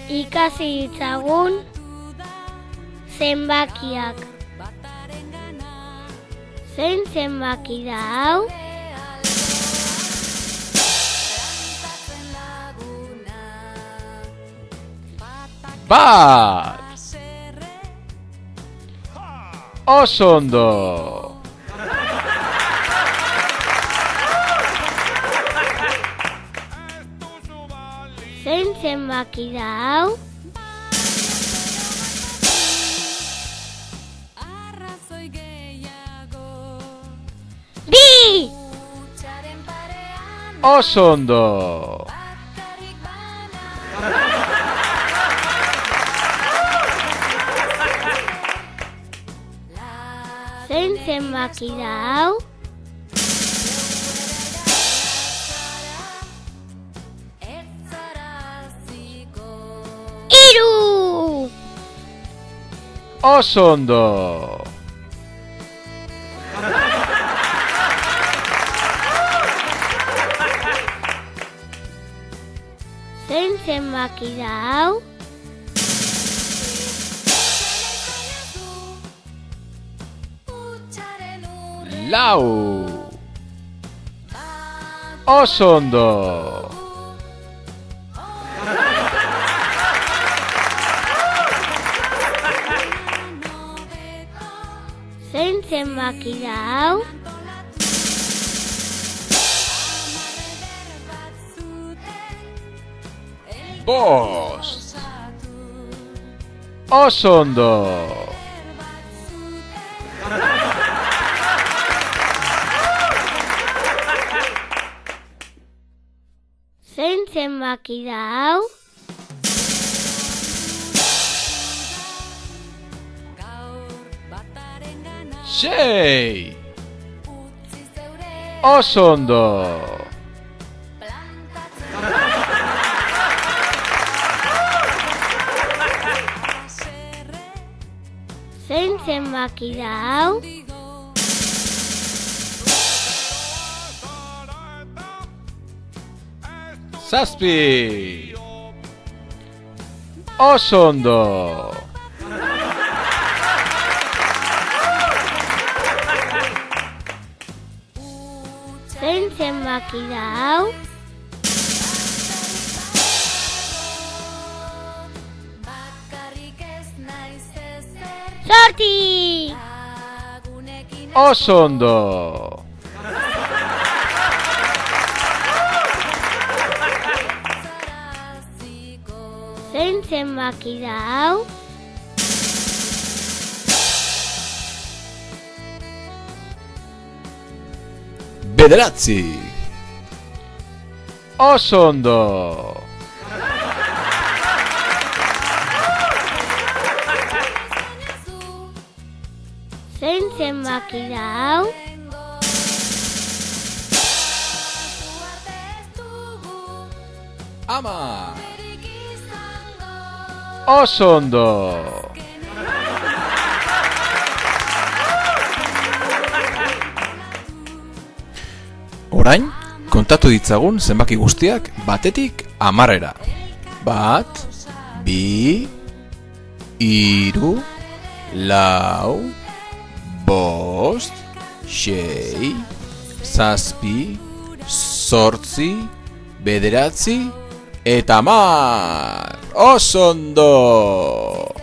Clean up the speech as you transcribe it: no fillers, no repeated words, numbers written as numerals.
ikasi ditzagun zenbakiak. Zein zenbaki da hau? Bat! Oso ondo! Zein zenbaki da hau? Bi! Oso ondo! Zein zenbaki da hau? Hiru! Oso ondo! Zein zenbaki da hau? Lau! Oso ondo! Zein zenbaki da hau? Bost! Oso ondo! Zein zenbaki da hau? Sei! Oso ondo! Zein zenbaki da hau? Zazpi! Oso ondo! Zein zenbaki da hau? Zortzi! Oso ondo! Zein zenbaki da hau? Bederatzi! Oso ondo! Zein zenbaki da hau? Ama! Oso ondo! Orain, kontatu ditzagun zenbaki guztiak batetik 10era. 1, 2, 3, 4, 5, 6, 7, 8, 9 eta 10! Oso ondo!